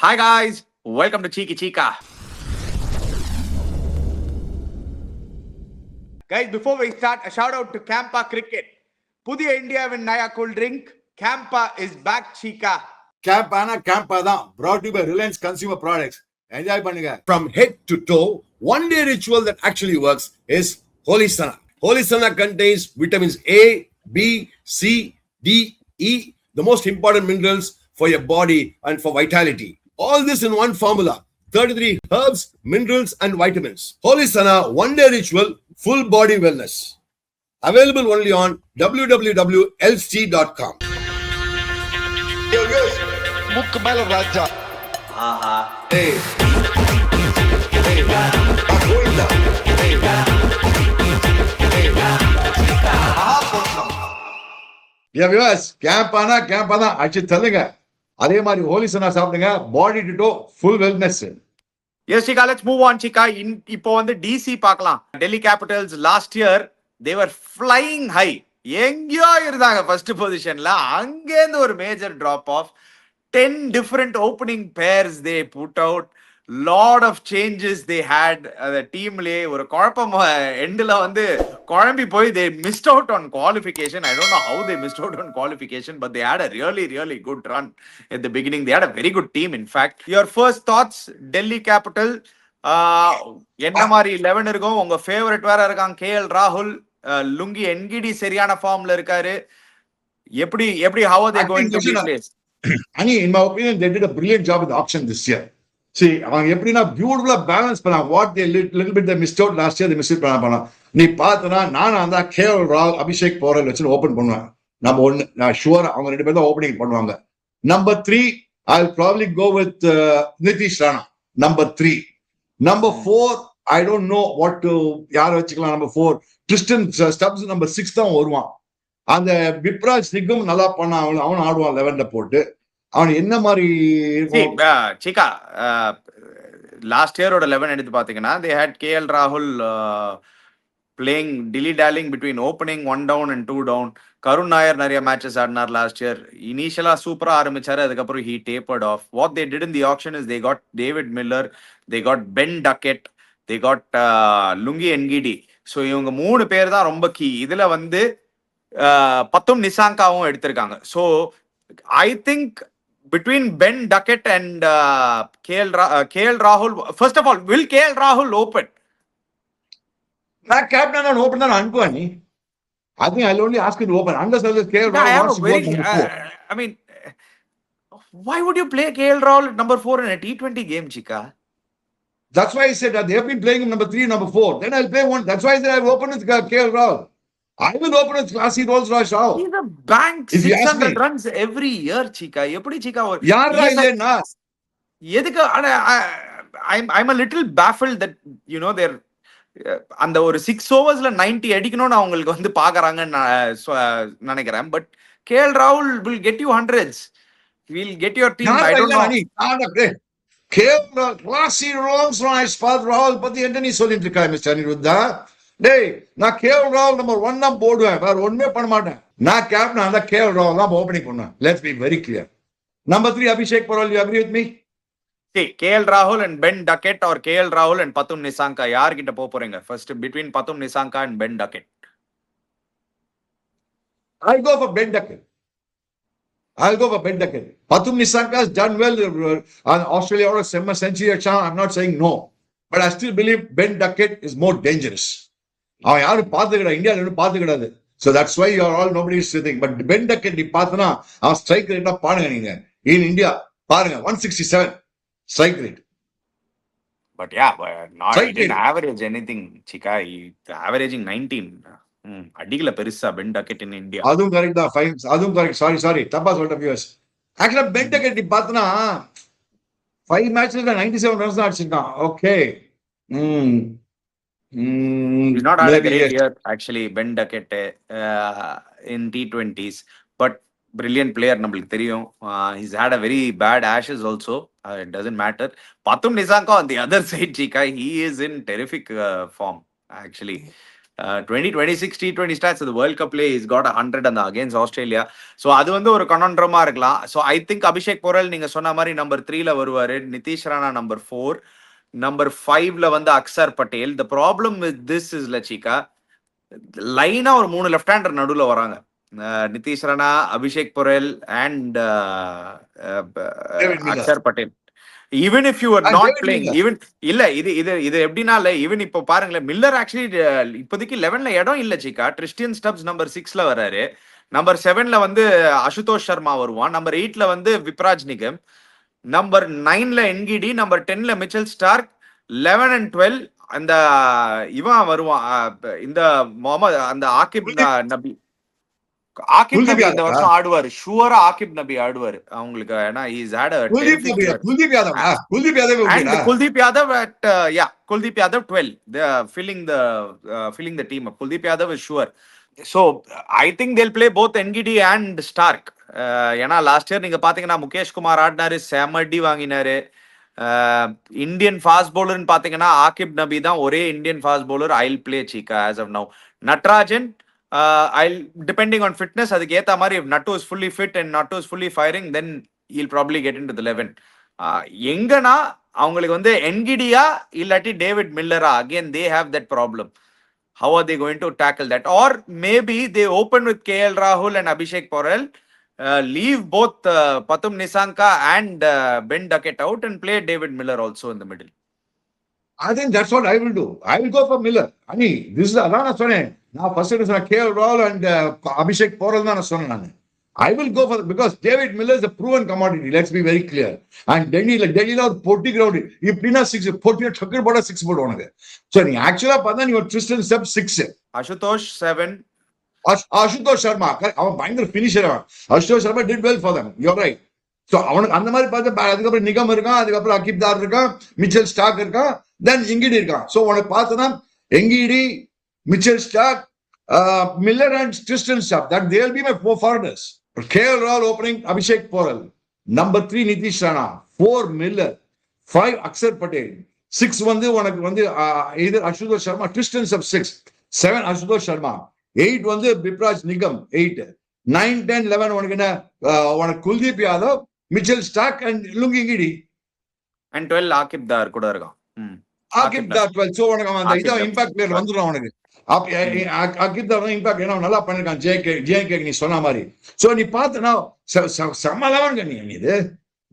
Hi guys, welcome to Cheeky Chica. Guys, before we start, a shout out to Campa Cricket. Pudiya India win Naya Cool Drink. Campa is back, Chica. Campa தான் brought to you by Reliance Consumer Products. Enjoy பண்ணுங்க. From head to toe, one day ritual that actually works is Holy Sana. Holy Sana contains vitamins A, B, C, D, E, the most important minerals for your body and for vitality. All this in one formula. 33 herbs, minerals and vitamins. Holy Sana one day ritual, full body wellness. Available only on www.lc.com. முக்கு மேல ராஜா CAMPA தான் அடிச்சு தள்ளுங்க. அதே மாதிரி ஹோலி சனா சாப்பிடுங்க. Body to full wellness. Yes, Chika, let's move on, Chika. இப்போ வந்து DC பார்க்கலாம். Delhi Capitals last year they were flying high. எங்கேயோ இருந்தாங்க ஃபர்ஸ்ட் பொசிஷன்ல. அங்கேருந்து ஒரு major drop off. 10 different opening pairs they put out. Lot of changes they had. The teamலே ஒரு குழப்பம் எண்டில் வந்து குழம்பி போய் they missed out on qualification. I don't know how they missed out on qualification, but they had a really good run at the beginning. They had a very good team, in fact. Your first thoughts, Delhi Capital. என்ன மாதிரி 11 இருக்கும்? உங்க favourite வேற இருக்காங்க, KL ராகுல். Lungi Ngidi சரியான ஃபார்ம்ல இருக்காரு. எப்படி how are they going to be placed? In my opinion, they did a brilliant job with the auction this year. See, அவங்க எப்படின்னா பியூட்டிஃபுல்லா பேலன்ஸ் பண்ணாங்க. What they little bit they mist out last year, they miss it பண்ண. நீ பார்த்தனா நான் அந்த KL ராகுல் அபிஷேக் போரல் வச்சு ஓபன் பண்ணுவேன். நம்பர் 1 நான் ஷூர் அவங்க ரெண்டு பேரும் தான் ஓபனிங் பண்ணுவாங்க. Number 3 I will probably go with Nitish Rana. Number 3. Number 4 I don't know what to யார் வச்சுக்கலாம். Number 4 Kristen stubs. நம்பர் 6 தான் வருவான். அந்த விப்ராஜ் சிங்கும் நல்லா பண்ண. அவன் ஆடுவான் 11ல போட்டு. அவன் என்ன மாதிரி சிக்கா லாஸ்ட் இயரோட 11 எடுத்து பாத்தீங்கன்னா they had KL ராகுல் playing dilly-dallying between opening 1 down and 2 down. கருண் நாயர் நிறைய மேட்சஸ் ஆடினார் லாஸ்ட் இயர். இனிஷியலா சூப்பரா ஆரம்பிச்சாரு. அதுக்கப்புறம் he tapered off. What they did in the auction is they got David Miller, they got Ben Duckett, they got Lungi Ngidi. So இவங்க 3 பேர் தான் ரொம்ப கீ. இதுல வந்து பத்தும் நிசாங்காவும் எடுத்திருக்காங்க. So I think between Ben Duckett and KL Rahul, first of all, will KL Rahul open? நான் captain நான் ஓபன் தான் அனுப்புவேன். I think I'll only ask him to open unless KL Rahul wants to go number 4. I mean, why would you play KL Rahul at number 4 in a T20 game, Chika? That's why I said that they have been playing him number 3, number 4. Then I'll play one. That's why I said I'll open with KL Rahul. I will open with classy Rolls Royce Rahul. He's a bank 600 runs every year, Chika. எப்படி Chika? யாரா இல்லனா? எதுக்கு? I'm a little baffled that they're அந்த ஒரு 6 ஓவர்ஸ்ல 90 அடிக்கணும்னு அவங்களுக்கு வந்து பாக்குறாங்கன்னு நினைக்கிறேன். But KL Rahul will get you hundreds. Will get your team. I don't know. KL classy Rolls Royce Rahul பத்தி என்ன நீ சொல்லிட்டு இருக்க மிஸ்டர் அனிருத்தா? டேய், நான் KL Rahul நம்பர் 1 தான் போடுவேன். வேற ஒண்ணுமே பண்ண மாட்டேன். நான் கேப்டன் அந்த KL Rahul தான் ஓபனிங் பண்ணுவேன். Let's be very clear. Number 3 Abhishek borewell. You agree with me? See, KL Rahul and Ben Duckett or KL Rahul and Pathum Nissanka, யார் கிட்ட போறீங்க first between Pathum Nissanka and Ben Duckett? I'll go for Ben Duckett. Pathum Nissanka has done well on Australia or a century. I'm not saying no, but I still believe Ben Duckett is more dangerous. அவன் யாரும் பார்த்துக்கிடா, இந்தியாவில் பார்த்துக்கிடாது. So that's why you are all nobody is sitting. But Ben Duckett நீ பார்த்தனா அவன் strike ரேட்டா பாருங்க. நீங்க in India பாருங்க 167 strike rate. But yeah, not in average anything, Chika. Averaging 19. அடிக்கல பெருசா Ben Duckett in India. அதுவும் கரெக்ட் தான். அதுவும் கரெக்ட். சாரி தப்பா சொல்லிட்ட வியூஸ். ஆக்சுவலா Ben Duckett நீ பார்த்தனா 5 மேட்ச்ல 97 ரன்ஸ் தான் அடிச்சிருக்கான். Okay. He's not had a great year actually, Ben Duckett in T20s, but brilliant player நம்மளுக்கு தெரியும். He's had a very bad Ashes also. It doesn't matter. Pathum Nissanka on the other side, Chika, he is in terrific form actually. 2026 T20 stats the World Cup play he's got 100 அந்த against Australia. So அது வந்து ஒரு கனன்ட்ரமா இருக்கலாம். So I think Abhishek Porel நீங்க சொன்ன மாதிரி number 3ல வருவாரு, நிதிஷ் ராணா நம்பர் 4, நம்பர் 5ல வந்து Axar Patel. The problem with this is லச்சிகா, லைனா ஒரு 3 லெஃப்ட் ஹேண்டர் நடுவில் வராங்க. Nitish Rana, Abhishek Porel and Axar Patel. Even if you are not playing, even இல்ல இது எப்படின்னா இல்ல, ஈவன் இப்போ பாருங்களேன், மில்லர் ஆக்சுவலி இப்போதைக்கு 11ல இடம் இல்ல சிக்கா. கிறிஸ்டியன் ஸ்டப்ஸ் நம்பர் 6ல வராரு, நம்பர் 7ல வந்து அசுதோஷ் சர்மா வருவான், நம்பர் 8ல வந்து விப்ராஜ் நிகம், நம்பர் 9ல என்கிடி, நம்பர் 10ல மிச்சல் ஸ்டார்க், 11 and 12 அந்த இவன் வருவான், இந்த முகமது அந்த ஆகிப் நபி. ஆகிப் நபி இந்த வருஷம் ஆடுவாரு, ஷூரா ஆகிப் நபி ஆடுவாரு அவங்களுக்கு. ஏன்னா is hate Kuldeep Yadav at Kuldeep Yadav 12 they are filling the team up. Kuldeep Yadav is sure. So I think they'll play both NGD and Stark. ஏன்னா லாஸ்ட் இயர் நீங்க பாத்தீங்கன்னா முகேஷ் குமார் ஆடினாரு, செமடி வாங்கினாரு. இந்தியன் ஃபாஸ்ட் பவுலர்னு பாத்தீங்கன்னா ஆகிப் நபி தான் ஒரே Indian fast bowler I'll play Cheeka as of now. Natarajan I'll depending on fitness அதுக்கு ஏத்த மாதிரி, if Nattu is fully fit and Nattu is fully firing, then he'll probably get into the 11. எங்கன்னா அவங்களுக்கு வந்து என்கிடியா இல்லாட்டி David மில்லரா, again they have that problem. How are they going to tackle that? Or maybe they open with KL Rahul and Abhishek Porel, leave both Pathum Nissanka and Ben Duckett out and play David Miller also in the middle. I think that's what I will do. I will go for Miller. Ani, this is அதான் நான் சொன்னேன். நான் first சொன்னேன் KL Rahul and Abhishek borewell தான் நான் சொன்னேன். நான் I will go for because David Miller is a proven commodity. Let's be very clear. And டெல்லியில ஒரு பொட்டி கிரவுண்ட் இப்படின்னா 6 பொட்டியா டக்கர் போட 6 போடுவானுங்க. சோ நீ ஆக்சுவலா பார்த்தா நீ ஒரு ட்ரிஸ்டன் ஸ்டெப் 6, அசுதோஷ் 7, அசுதோஷ் சர்மா அவன் பயங்கர finisher. Ashutosh Sharma did well for them. You're right. So அவனுக்கு அந்த மாதிரி பார்த்தா அதுக்கப்புறம் நிகம் இருக்கான், அதுக்கப்புறம் அகிப்தார் இருக்கான், மிச்சல் ஸ்டார்க் இருக்கான், தென் எங்கிடி இருக்கான். சோ உனக்கு பார்த்தனா Ngidi, Mitchell Starc, Miller and Tristan Stubbs, that they will be my 4 foreigners. KL Rahul opening, Abhishek Porel, number 3 Nitish Rana, 4 Miller, 5 Akshar Patel, 6 வந்து உனக்கு வந்து either Ashutosh Sharma, Christian stop 6, 7 Ashutosh Sharma, 8 வந்து விப்ராஜ் நிகம் 8, 9, 10, 11 உனக்கு என்ன உனக்கு Kuldeep Yadav, Mitchell Starc and Lungi Ngidi, and 12 ஆகிப் தார் கூட இருக்கான். ஆகிப் தார் 12. சோ உனக்கு அந்த இதோ இம்பாக்ட் பிளேயர் வந்துரும் அவனுக்கு. அகிப் தார் இம்பாக்ட் என்ன நல்லா பண்ணிருக்கான் ஜேகே நீ சொன்ன மாதிரி. சோ நீ பார்த்தனா சமலவன் நீ இது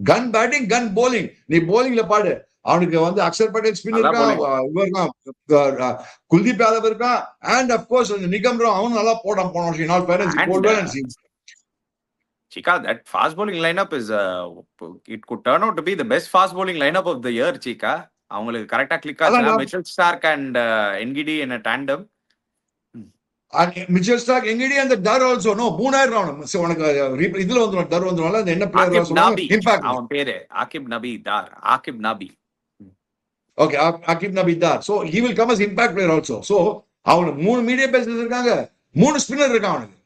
கன் பேட்டிங் கன் போலிங், நீ போலிங்ல பாடு. அவனுக்கு வந்து அக்ஷர் பட்டேல் ஸ்பின் இருக்கான், இவருக்கான் குல்தீப் யாதவ் இருக்கான், அண்ட் அஃப் கோர்ஸ் நிகம் ராவ் அவன் நல்லா போடான் போன வருஷம். நாட் பேரன்ஸ் Boult Chika, that fast bowling lineup is it could turn out to be the best fast bowling lineup of the year, Chika. அவங்களுக்கு கரெக்ட்டா கிளிக் ஆச்சுனா Mitchell Stark and Ngidi in a tandem. And Mitchell Stark Ngidi and Dar also no மூணாயிரம் round. So உனக்கு இதுல வந்து Dar வந்துறனால அந்த என்ன player சொல்லுவாங்க இம்பாக்ட். அவன் பேரு ஆகிப் நபி தார், ஆகிப் நபி. Okay, ஆகிப் நபி தார். So he will come as impact player also. So அவனுக்கு 3 மீடியம் பேசர்ஸ் இருக்காங்க, 3 ஸ்பின்னர் இருக்காங்க அவனுக்கு,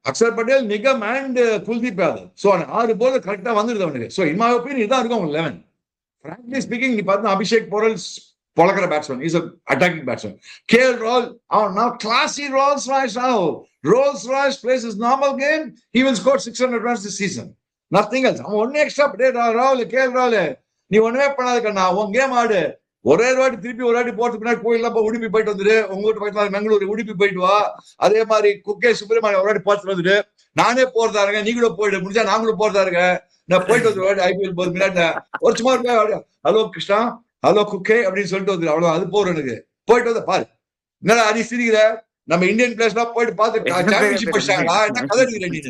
அக்ஷர் பட்டேல், நிகம் அண்ட் குல்தீப் யாதவ். சோ 6 போல கரெக்டா வந்துருது அவனுக்கு. சோ in my opinion இதான் இருக்கும் 11. Frankly speaking, நீ பார்த்தா அபிஷேக் போரல் பொளக்கிற batsman, is attacking batsman. KL Rahul அவன் now classy Rolls Royce now. Rolls Royce plays his normal game, he will score 600 runs this season, nothing else. அவன் ஒண்ணு extra ராகுல், KL Rahul நீ ஒண்ணுமே பண்ணாத கண்ணா, உன் கேம் ஆடு. ஒரே வாட்டி திருப்பி ஒரு வாட்டி போறதுக்கு முன்னாடி கோயில்ல உடுப்பி போயிட்டு வந்துரு, உங்க வீட்டு பக்கத்துல பெங்களூரு உடுப்பி போயிட்டு வா. அதே மாதிரி குக்கே சுப்பிரமணியம் ஒரு வாட்டி பார்த்துட்டு வந்துட்டு, நானே போறதா இருக்கேன், நீ கூட போயிடு, முடிஞ்சா நாங்களும் போறதா இருக்கேன், நான் போயிட்டு வந்து ஐபிஎல் போறது முன்னாடி ஒரு சும்மா ஹலோ கிருஷ்ணா, ஹலோ குக்கே அப்படின்னு சொல்லிட்டு வந்து அவ்வளவு அது போறோம். எனக்கு போயிட்டு வந்து பாரு என்னடா அடி சிரிக்கிற, நம்ம இந்தியன் பிளேயர்ஸ் எல்லாம் போயிட்டு பார்த்து சாம்பியன்ஷிப் அடிச்சாங்களா, என்ன கதை நீ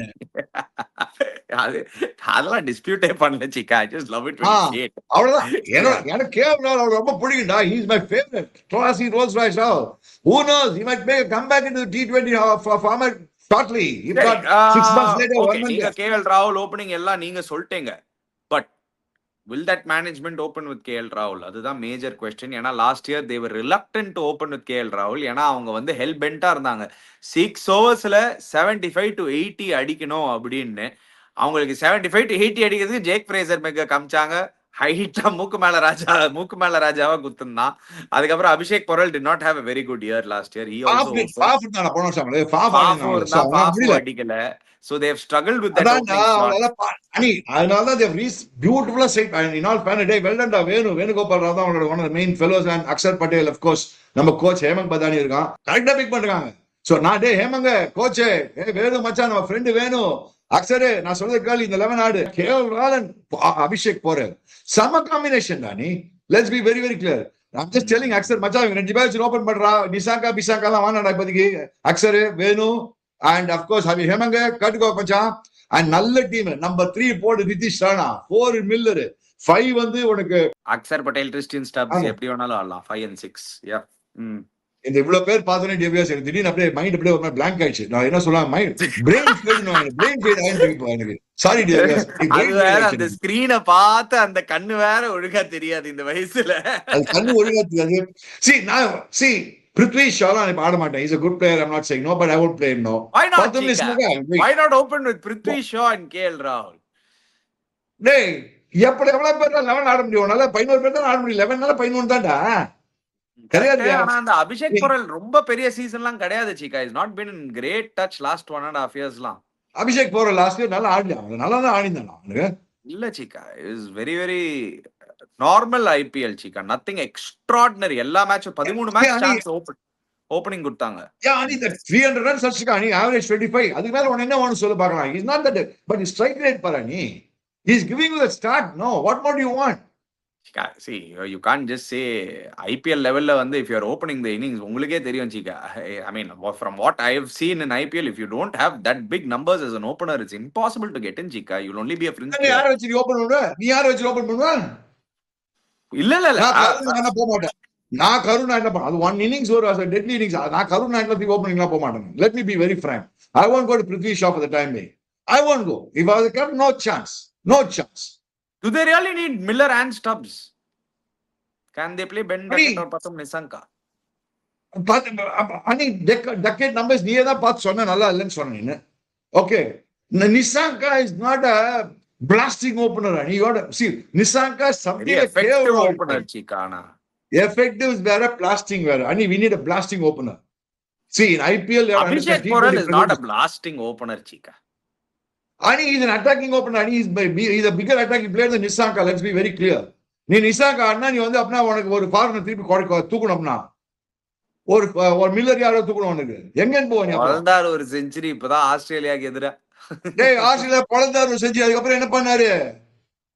அதெல்லாம் டிஸ்பியூட்டே பண்ணல சிக்கா. I just love it when you say it. அவ்வளவுதான். எனக்கு KL Rahul அவருக்கு ரொம்ப பிடிக்கும்டா. He is my favorite. Classy Rolls Royce now. Who knows, he might make a comeback into the T20 format shortly. If not 6 months later, 1 month. நீங்க KL Rahul opening எல்லாம் நீங்க சொல்லிட்டீங்க, but will that management open with KL Rahul? அதுதான் major question. ஏன்னா last year they were reluctant to open with KL Rahul. ஏன்னா அவங்க வந்து ஹெல் பென்ட்டா இருந்தாங்க 6 ஓவர்ஸ்ல 75 to 80 அடிக்கணும் அப்படின்னு. அவங்களுக்கு 75 to 80 அடிக்கிறதுக்கு ஜேக் ஃப்ரேசர் மெக்க காமிச்சாங்க, ஹைட்டா மூக்கு மேல ராஜாவா குத்துந்தான். அதுக்கப்புறம் Abhishek Porel did not have a very good year last year. He also அடிக்கல. So they have struggled with that opening slot. அதனாலதான் பியூட்டிஃபுல்லா செட் இன் ஆல் ஃபேன் டே வெல் டன்டா வேணுகோபால் ராவ் தான் அவங்களோட one of the main fellows and Axar Patel of course நம்ம கோச் ஹேமந்த் பதானி இருக்கான். கரெக்டா பிக் பண்றாங்க. சோ நான் டே ஹேமங்க கோச்சே வேணு மச்சான் நம்ம ஃப்ரெண்ட் வேணு அக்ஷரே நான் சொல்றது கேள் இந்த 11 ஆடு கேஎல் ராவல் அபிஷேக் போறாரு சம காம்பினேஷன் தானி. Let's be very very clear. I'm just telling Axar மச்சான் ரெண்டு பேட்ச் ஓபன் பண்றா நிசாங்கா பிசாங்காலாம் வாங்கடா இப்போதைக்கு அக்ஷர் வேணு அண்ட் ஆஃப் கோர்ஸ் ஹேமங்க கட்டுக்கோ மச்சான். அண்ட் நல்ல டீம் நம்பர் 3 போடு நிதிஷ் ராணா 4 மில்லர் 5 வந்து உனக்கு அக்ஷர் பட்டேல் கிறிஸ்டியன் ஸ்டப்ஸ் எப்படி வேணாலும் ஆடலாம் 5 and 6. யா இந்த இவ்வளவு பேர் பார்த்தோன்னே டெவியாஸ் எனக்கு திடீர்னு அப்படியே மைண்ட் அப்படியே ஒரு பிளாங்க் ஆயிடுச்சு. நான் என்ன சொல்லுவாங்க மைண்ட் பிரெயின் ஃபெயில் ஆயிடுச்சு எனக்கு. சாரி டெவியாஸ். அந்த ஸ்கிரீனை பார்த்து அந்த கண்ணு வேற ஒழுங்கா தெரியாது இந்த வயசுல. அது கண்ணு ஒழுங்கா தெரியாது. பிருத்வி ஷாலாம் இப்ப ஆட மாட்டேன். Is a good player. I'm not saying no, but I won't play him now. Why not open with Prithvi Shaw and KL Rahul? டேய் எப்படி எவ்வளவு பேர் 11 ஆட முடியும்? நல்ல 11 பேர் தான் ஆட முடியும். 11 நால 11 தான்டா. கிடையாது. ஆனா அந்த அபிஷேக் பொரல் ரொம்ப பெரிய சீசன்லாம் கிடையாது Cheeka. Is not been in great touch last 1.5 இயர்ஸ்லாம். அபிஷேக் பொரல் லாஸ்ட் இயர் நல்லா ஆடினான். நல்லா தான் ஆடினான். இல்ல Cheeka. Is very very normal IPL Cheeka. Nothing extraordinary. எல்லா மேட்சும் 13 மேட்ச் சான்ஸ் ஓபனிங் கொடுத்தாங்க. Yeah, I need that 300 runs அடிச்சிருக்கான். average 25. அதுக்கு மேல உன என்ன வேணும் சொல்ல பார்க்கலாம். He's not that but his strike rate பாரானி. He's giving you the start. No, what more do you want? See, you can't just say IPL level வந்து if you are opening the innings உங்களுக்கே தெரியும் சீக்கா. I mean from what I have seen in IPL, if you don't have that big numbers as an opener, it's impossible to get in சீக்கா. You'll only be a fringe. நீ யாரை வச்சு open பண்ணுவ? நீ யாரை வச்சு open பண்ணுவ? இல்ல நான் போக மாட்டேன். நான் கருணா என்ன பண்ண அது 1 innings ஒரு டெட்லி இன்னிங்ஸ். நான் கருணா என்ன ஓபனிங்லாம் போக மாட்டேன். Let me be very frank. I won't go to Prithvi Shaw for the time being. I won't go. If I was a captain, no chance. No chance. Do they really need Miller and Stubbs? Can they play Ben Duckett or Pathum Nissanka? Duckett numbers நீயே தான் பார்த்து சொன்ன நல்லா இல்லைன்னு சொன்னீங்க. Okay. Nissanka is not a blasting opener. You got to see Nissanka something effective opener Chikana. Effective is better, blasting better. I mean, we need a blasting opener. See, in IPL, Abhishek Porel is not a blasting opener, Chika. I mean, he's an attacking opener. I mean, he's a bigger attacking player than Nissanka. Let's be very clear. நீ நிசாங்கா ஆடினா நீ வந்து அப்படின்னா உனக்கு ஒரு foreigner திருப்பி தூக்கணும்னா ஒரு Miller யாரோ தூக்கணும் உனக்கு எங்கன்னு போவாங்க. ஒரு செஞ்சுரி இப்பதான் ஆஸ்திரேலியாவுக்கு எதிரா ஆஸ்திரேலியா பழந்தார் ஒரு செஞ்சுரி. அதுக்கப்புறம் என்ன பண்ணாரு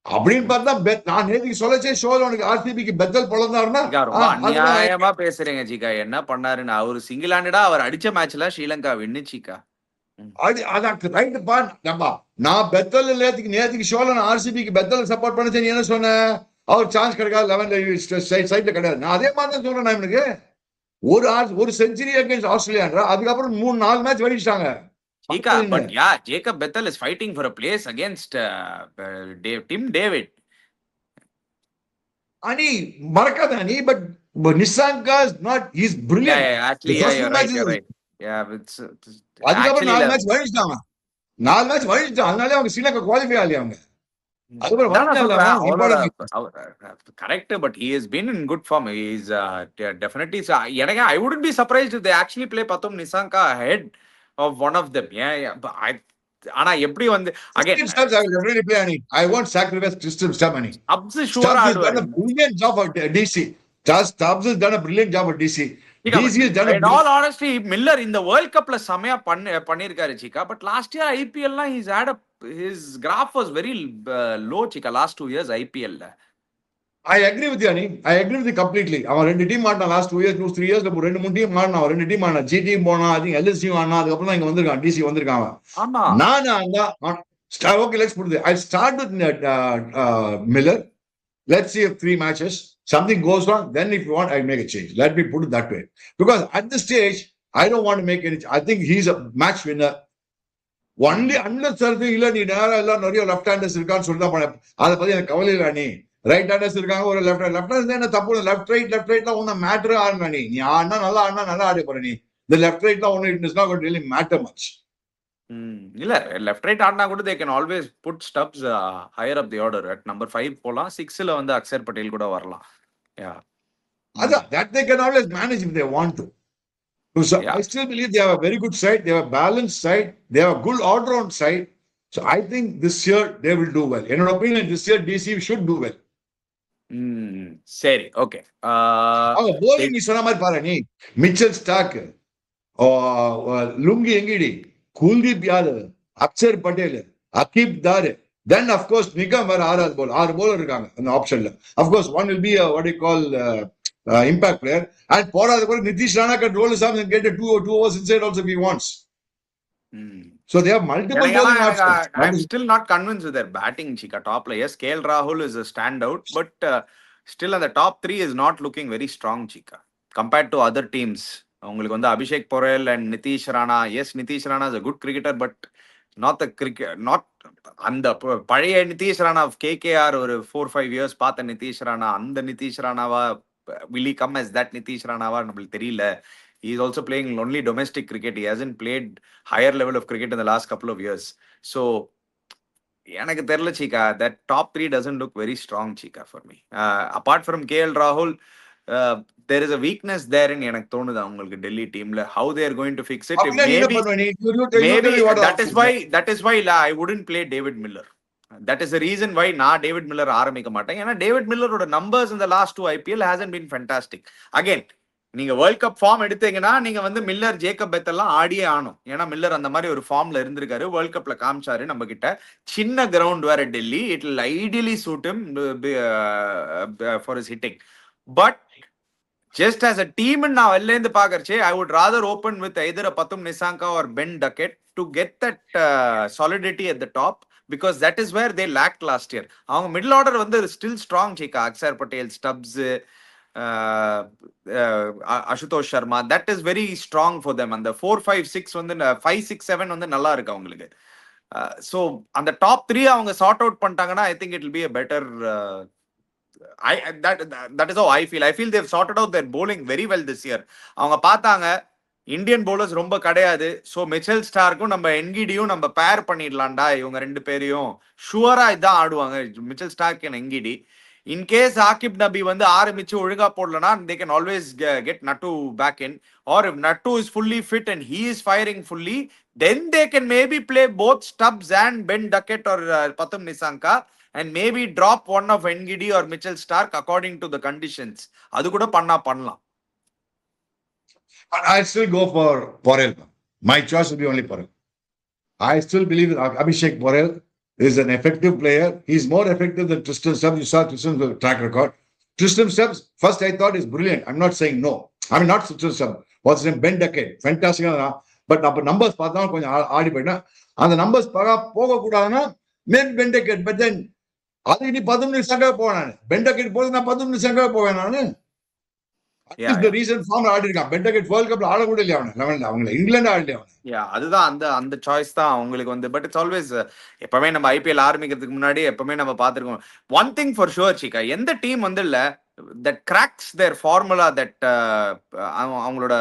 அப்படின்னு பார்த்தா நான் நேற்றுக்கு சொல்லச்சே ஷோல உனக்கு ஆர்சிபிக்கு பெத்தல் பழந்தாருன்னா நியாயமா பேசுறீங்க சீக்கா. என்ன பண்ணாருன்னு அவரு சிங்கிள் ஹேண்டடா அவர் அடிச்ச மேட்ச்ல ஸ்ரீலங்கா வின்னு சீக்கா. அதான் ரைட் பா. நான் பெத்தல் நேற்றுக்கு ஷோல நான் ஆர்சிபிக்கு பெத்தல் சப்போர்ட் பண்ண நீ என்ன சொன்ன? அவர் சான்ஸ் கிடைக்காது 11 சைட்ல கிடையாது. நான் அதே மாதிரி தான் சொல்றேன். எனக்கு ஒரு செஞ்சுரி அகைன்ஸ்ட் ஆஸ்திரேலியா. அதுக்கப்புறம் 3-4 match வெடிச்சிட்டாங்க. But yeah, Jacob Bethel is fighting for a place against Tim David. Ani Marakadani, but Nissanka is not. He's brilliant. Yeah, actually, you're right. Yeah, it's அதுக்கப்புறம் 4 மேட்ச் வெடிச்சிட்டாங்க. 4 மேட்ச் வெடிச்சிட்டாங்க. அதனால அவங்க Sri Lanka qualify ஆகலையாங்க. Correct, but he has been in good form. He is definitely. I wouldn't be surprised if they actually play Pathum Nissanka ahead of one of them. Yeah. But ஆனா எப்படி வந்து again I will definitely play Ani. I won't sacrifice Tristan Stubbs Ani. Stubbs is sure done a brilliant job at DC. Stubbs has done a brilliant job at DC. DC has done in all honesty, Miller in the World Cup la samaya பண்ணிருக்காரு Chika, but last year IPL la he's had his graph was very low Chika last 2 years IPL la. I agree with you Ani. I agree with you completely. அவன் ரெண்டு team ஆடினா last 2 years 3 years ல ரெண்டு மூணு team ஆடினா ரெண்டு team ஆடினா G team போனா அது LSU ஆடினா அதுக்கு அப்புறம் தான் இங்க வந்திருக்கான் DC வந்திருக்கான். ஆமா நான் okay let's put it. I start with Miller. Let's see if 3 matches something goes wrong, then if you want I'll make a change. Let me put it that way, because at this stage I don't want to make any. I think he's a match winner only unless இல்ல நீ நேரா எல்லாம் நிறைய left handers இருக்கான்னு சொல்லி தான் பண்ண. அதை பத்தி எனக்கு கவலை இல்லை. நீ ரைட் ஹேண்டர்ஸ் இருக்காங்க ஒரு லெஃப்ட் ஹேண்டர் என்ன தப்பு? லெஃப்ட் ரைட்லாம் ஒன்னும் மேட்டர் ஆடுனா நீ ஆடினா நல்லா ஆடி போற. நீ இந்த லெஃப்ட் ரைட்லாம் ஒன்னும் it is not going to really matter much. இல்ல லெஃப்ட் ரைட் ஆடினா கூட they can always put Stubbs higher up the order at number 5 போலாம் 6ல வந்து அக்ஷர் பட்டேல் கூட வரலாம். யா அதான் that they can always manage if they want to. So yeah I still believe they have a very good side, they have a balanced side, they have a good all-round side. So I think this year they will do well. In my opinion, this year DC should do well. சரி okay. அவங்க bowling நீ சொன்ன மாதிரி பாரு நீ, Mitchell Stark, lungi எங்கிடி, Kuldeep Yadav, Axar Patel, Aqeeb தார், தென் of course Nigam வேற ஆறாவது போல் 6 bowler இருக்காங்க அந்த ஆப்ஷன்ல. Of course one will be a, what do you call, impact player, and போறாத கூட Nitish Rana can roll his arms and get a 2 overs inside also if he wants. So they have multiple bowling options. I'm still not convinced with their batting, Chika. Top yes, KL Rahul is a standout, but still on the top 3 is not looking very strong, Chika, compared to other teams. உங்களுக்கு வந்து Abhishek Porel and Nitish Rana. Yes, Nitish Rana is a good cricketer, but not the cricket, not அந்த பழைய Nitish Rana KKR ஒரு 4-5 years பார்த்த நிதிஷ் ராணா, அந்த Nitish ராணாவா, will he come as that Nitish ராணாவா நம்மளுக்கு தெரியல. He is also playing only domestic cricket. He hasn't played higher level of cricket in the last couple of years. So எனக்கு தெரியல சீக்கா, that top 3 doesn't look very strong, Chika, for me. Apart from KL Rahul, there is a weakness there in எனக்கு தோணுது அவங்களுக்கு டெல்லி டீம்ல. How they are going to fix it? Maybe that is why I wouldn't play David Miller. That is the reason why நான் David Miller ஆரம்பிக்க மாட்டேன். ஏன்னா டேவிட் மில்லரோட numbers in the last 2 IPL hasn't been fantastic. Again, நீங்க world cup form எடுத்தீங்கன்னா நீங்க வந்து மில்லர், ஜேக்கப் பெத்தெல்லாம் ஆடியே ஆனும். ஏன்னா மில்லர் அந்த மாதிரி ஒரு ஃபார்ம்ல இருந்திருக்காரு, வேர்ல்ட் கப்ல காமிச்சாரு நம்ம கிட்ட. சின்ன கிரவுண்ட் வேற Delhi, it will ideally suit him for his hitting. But just as a team நான் வெளில இருந்து பாக்கறச்சே, I would rather open with either a Pathum Nissanka or Ben Duckett to get that solidity at the top, because that is where they lacked last year. அவங்க middle order வந்து still strong, Chika. Axar Patel, Stubbs, Ashutosh Sharma, that is very strong for them. அந்த 4-5-6 வந்து 5-6-7 வந்து நல்லா இருக்கு அவங்களுக்கு. So அந்த top 3 அவங்க சார்ட் அவுட் பண்ணிட்டாங்கன்னா I think it will be a better that is how I feel. I feel they've sorted out their bowling very well this year. அவங்க பார்த்தாங்க இந்தியன் bowlers ரொம்ப கிடையாது, ஸோ மிச்சல் ஸ்டார்க்கும் நம்ம என்கிடியும் நம்ம பேர் பண்ணிடலாம்டா, இவங்க 2 பேரையும் ஷுவரா இதான் ஆடுவாங்க, Mitchell Starc and Ngidi. In case Akib Nabi வந்து ஆரம்பிச்சு ஒழுங்கா போடலனா, they can always get Nattu back in, or if Nattu is fully fit and he is firing fully, then they can maybe play both Stubbs and Ben Duckett or Pathum Nissanka, and maybe drop one of Ngidi or Mitchell Stark according to the conditions. அது கூட பண்ணலாம். I still go for Porel. My choice will be only Porel. I still believe that Abhishek Porel is an effective player. He's more effective than Tristan Stubbs. You saw Tristan's track record. Tristan Stubbs, first I thought is brilliant. I'm not saying no. I mean, not Tristan Stubbs. What's his name? Ben Duckett. Fantastic. But அப்ப numbers பார்த்தா கொஞ்சம் ஆடி போயிட்டா, அந்த numbers போக கூடாதுன்னா maybe Ben Duckett. But then அது நீ 10 நிமிஷம் போவேன், Ben Duckett போது நான் 10 நிமிஷம் போவேன் நானு. The reason ஃபார்ம் ஆடி இருக்கான். Ben Duckett வேர்ல்ட் கப்ல ஆட கூட இல்லையா அவங்க இங்கிலாந்து ஆடலையா அவன். அதுதான் அந்த சாய்ஸ் தான் அவங்களுக்கு வந்து. பட் இட்ஸ் ஆல்வேஸ், எப்பவுமே நம்ம ஐபிஎல் ஆரம்பிக்கிறதுக்கு முன்னாடி எப்பவுமே நம்ம பார்த்திருக்கோம். ஒன் திங் ஃபார் ஷுவர் சீக்கா, எந்த டீம் வந்து இல்ல that cracks their formula, that அவங்களோட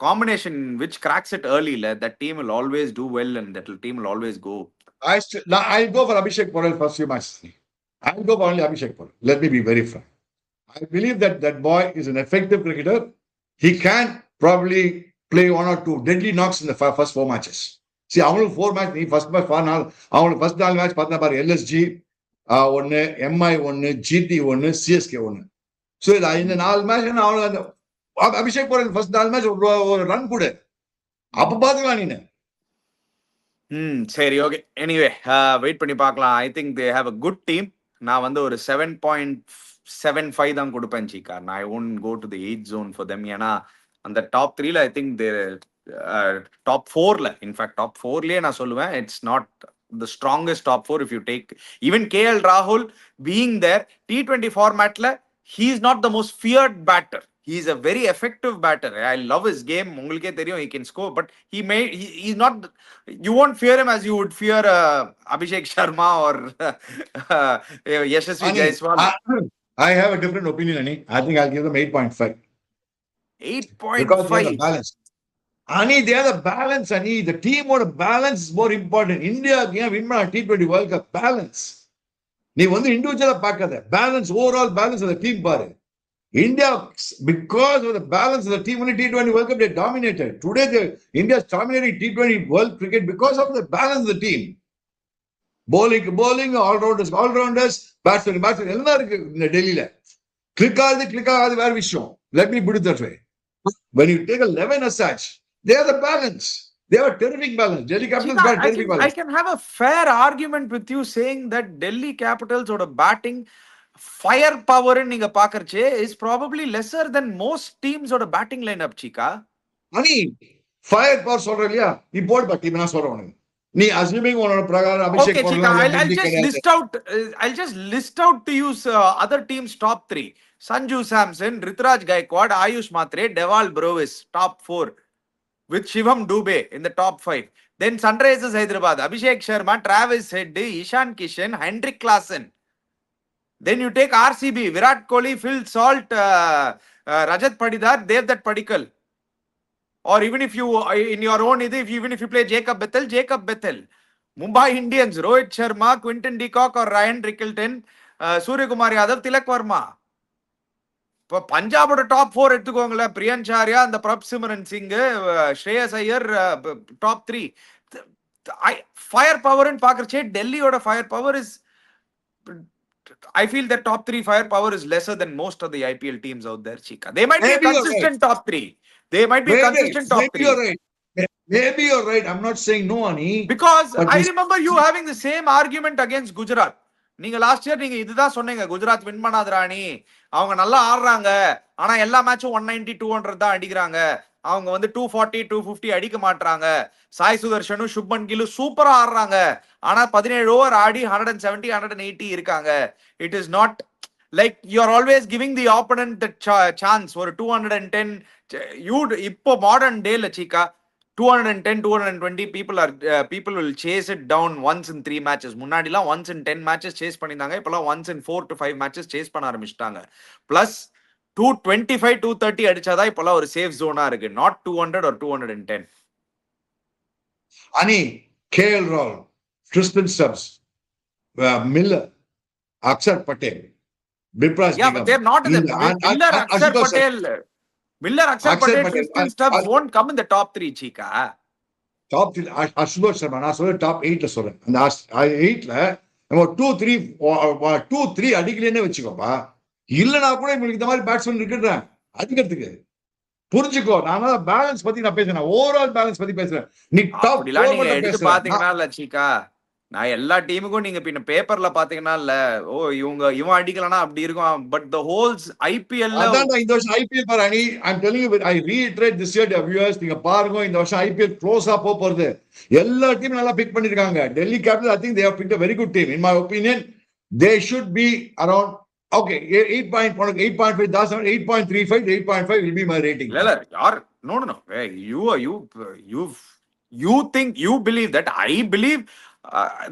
combination which cracks it early, that team will always do well and that team will always go. I'll go for Abhishek Porel first few matches. I'll go for only Abhishek Porel. Let me be very frank. I believe that boy is an effective cricketer. He can probably play 1 or 2 deadly knocks in the first 4 matches. See, அவங்களுக்கு 4 match, நீ first match 4 நாள், அவங்களுக்கு first 4 match பார்த்தா பாரு, LSG 1, MI 1, GT 1, CSK 1. So இந்த 4 match அவங்களுக்கு Abhishek borewell first 4 match ஒரு run கூட அப்ப பாத்துக்கலாம் நீங்க. சரி, ஓகே. எனிவே வெயிட் பண்ணி பார்க்கலாம். I think they have a good team. நான் வந்து ஒரு 7.75 தான் கொடுப்பேன் Cheeka. I won't go to the 8th zone for them. ஏன்னா அந்த டாப் 3ல ஐ திங்க் டாப் 4ல, இன்ஃபேக்ட் டாப் 4லயே நான் சொல்லுவேன் it's not the strongest top 4 if you take even KL Rahul being there. T20 formatல he is not the most feared batter. He is a very effective batter. I love his game. உங்களுக்கே தெரியும், he can score, but he's not, you won't fear him as you would fear Abhishek Sharma or Yashasvi Jaiswal. I have a different opinion, Ani. I think I'll give them 8.5. 8.5. Ani, they are the balance, Ani. The team or balance is more important. India can win T20 World Cup balance. நீ வந்து இண்டிவிஜுவலா பார்க்காத balance overall balance அந்த team பாரு India because of the balance of the team only T20 World Cup they dominated today India is dominating T20 World Cricket because of the balance of the team bowling all-rounders batsmen எல்லாம் இருக்கு இந்த டெல்லியில click ஆகுது வேற விஷயம் let me put it that way when you take 11 as such they are the balance. They have a terrific balance. Delhi Capitals got terrific balance. I can have a fair argument with you saying that Delhi Capitals oda batting firepower நீங்க பாக்கறச்சே is probably lesser than most teams oda batting lineup Chika. Ani firepower சொல்ற இல்லையா நீ போடு பா team நான் சொல்றேன் நீ assuming உன்னோட பிரகாரம் அபிஷேக் பண்ணலாம் I'll just list out to you other teams top 3 Sanju Samson Rituraj Gaikwad Ayush Matre Deval Brovis top 4 with Shivam Dubey in the top 5. Then Sunrisers Hyderabad, Abhishek Sharma, Travis Head, Ishan Kishan, Hendrik Klaasen. Then you take RCB, Virat Kohli, Phil Salt, Rajat Patidar, Devdutt Padikkal. Or even if you, in your own, even if you play Jacob Bethel. Mumbai Indians, Rohit Sharma, Quinton de Kock or Ryan Rickelton, Surya Kumar Yadav, Tilak Verma. இப்போ பஞ்சாபோட top 4 எடுத்துக்கோங்களேன் பிரியன்சாரியா அந்த Prabhsimran Singh Shreyas Iyer top 3 fire பவர்னு பாக்குறச்சே டெல்லியோட fire power is I feel that top 3 firepower is lesser than most of the IPL teams out there Chika. They might be a consistent top 3. They might be consistent top 3. Maybe you're right. I'm not saying no Ani. Because I remember you having the same argument against Gujarat. நீங்க last year நீங்க இதுதான் சொன்னீங்க Gujarat win பண்ணாதராணி அவங்க நல்லா ஆடுறாங்க ஆனா எல்லா மேட்சும் 190 200 தான் அடிக்கிறாங்க அவங்க வந்து 240 250 அடிக்க மாட்டாங்க சாய் சுதர்ஷனும் சுப்மன் கில்லு சூப்பரா ஆடுறாங்க ஆனா 17 ஓவர் ஆடி 170 180 இருக்காங்க it is not like you are always giving the opponent chance ஒரு 210 யூ இப்போ மாடர்ன் டேல சீக்கா 210 220 people will chase it down once in 3 matches முன்னாடிலாம் once in 10 matches chase பண்ணிருந்தாங்க இப்போலாம் once in 4 to 5 matches chase பண்ண ஆரம்பிச்சிட்டாங்க plus 225 230 அடிச்சாதான் இப்போலாம் ஒரு சேஃப் ஜோனா இருக்கு not 200 or 210 Ani KL Rahul Tristan Stubbs Miller Akshar Patel Bipraj yeah but they're not in the Miller Akshar Patel Miller, Akshar Patel, Tristan Stubbs won't come in the top 3, Chika. Top 3, Ashutosh Sharma, நான் சொல்ல top 8ல சொல்றேன். அந்த 8ல நம்ம 2-3 அடிக்கலன்னு வச்சுக்கோப்பா. இல்லனா கூட உங்களுக்கு இந்த மாதிரி பேட்ஸ்மேன் இருக்குன்றேன். அடிக்கிறதுக்கு. புரிஞ்சுக்கோ. நான் பேலன்ஸ் பத்தி நான் பேசுறேன். ஓவரால் பேலன்ஸ் பத்தி பேசுறேன். நீ டாப் 4 நீங்க எடுத்து பாத்தீங்கன்னா இல்ல சீக்கா. நான் எல்லா டீமுக்கும் நீங்க பின்ன பேப்பர்ல பாத்தீங்கன்னா இல்ல ஓ இவன் அடிக்கலனா அப்படி இருக்கும் பட் தி ஹோல்ஸ் ஐபிஎல் அதான் இந்த வருஷம் ஐபிஎல் பாரு any I am telling you I reiterate this year the viewers நீங்க பாருங்க இந்த வருஷம் ஐபிஎல் க்ளோஸா போறது எல்லா டீமும் நல்லா பிக் பண்ணிருக்காங்க Delhi capital I think they have picked a very good team in my opinion they should be around okay 8.5 that's 8.35 8.5 will be my rating இல்ல யார் no you think you believe that I believe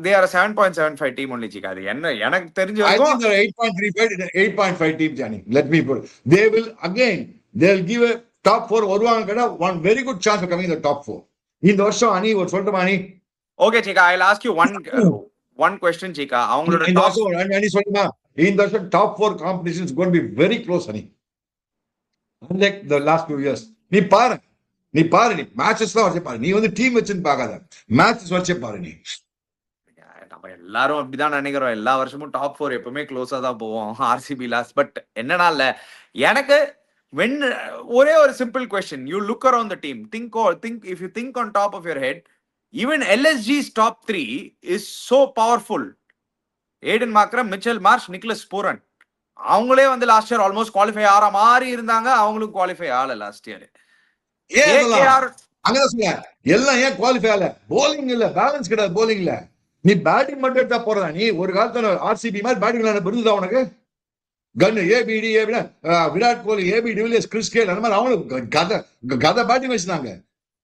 they are a 7.75 team only Chika அது என்ன எனக்கு தெரிஞ்ச வரைக்கும் I think they're 8.35 team Johnny let me put they will again they'll give a top 4 வருவாங்க கடா one very good chance of coming in the top 4 இந்த வருஷம் அனி ஒரு சொல்லட்டுமா அனி okay Chika I'll ask you one question Chika அவங்களோட இந்த வருஷம் அனி சொல்லுமா இந்த வருஷம் top 4 competition is going to be very close அனி unlike the last few years நீ பாரு நீ மேட்சஸ்லாம் வச்சே பாரு நீ வந்து டீம் வச்சுன்னு பார்க்காத மேட்சஸ் வச்சே பாரு நீ நம்ம எல்லாரும் அப்படிதான் நினைக்கிறோம் எல்லா வருஷமும் டாப் 4 எப்பவுமே க்ளோஸா தான் போவோம் ஆர்சிபி லாஸ்ட் பட் என்னன்னா இல்ல எனக்கு when ஒரே ஒரு simple question you look around the team think if you think on top of your head even LSG's top 3 is so powerful Aden Markram Mitchell Marsh நிக்லஸ் Pooran அவங்களே வந்து லாஸ்ட் இயர் ஆல்மோஸ்ட் குவாலிஃபை ஆற மாதிரி இருந்தாங்க அவங்களுக்கு qualify ஆகல last year அங்கதான் சொல்ல எல்லாம் ஏன் குவாலிஃபை ஆகல போலிங் இல்ல பேலன்ஸ் கிடையாது போலிங்ல நீ பேட்டிங் மட்டும் எடுத்தா போறதா நீ ஒரு காலத்துல ஆர்சிபி மாதிரி பேட்டிங் விருதுதா உனக்கு கன்னு ABD Virat Kohli AB de Villiers Chris Gayle அந்த மாதிரி அவங்களுக்கு கதை பேட்டிங் வச்சிருந்தாங்க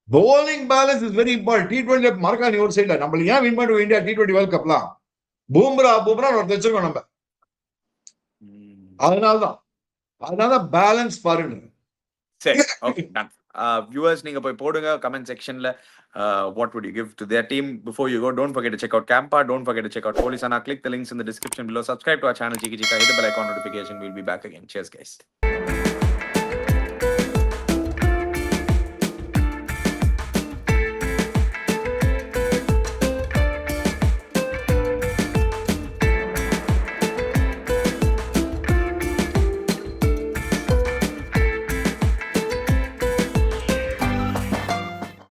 bowling balance is very important T20 மறக்கா நீ ஒரு சைட்ல நம்மள ஏன் வின் பண்ணுவோம் இந்தியா T20 வேர்ல்ட் கப்லாம் பூம்ரா ஒரு வச்சிருக்கோம் நம்ம அதனாலதான் பேலன்ஸ் பாருங்க சரி ஓகே டன் வியூவர்ஸ் நீங்க போய் போடுங்க கமெண்ட் செக்ஷன்ல what would you give to their team. Before you go, don't forget to check out Campa, don't forget to check out Polisana. Click the links in the description below. Subscribe to our channel Chiki Chika, hit the bell icon notification. We'll be back again. Cheers guys.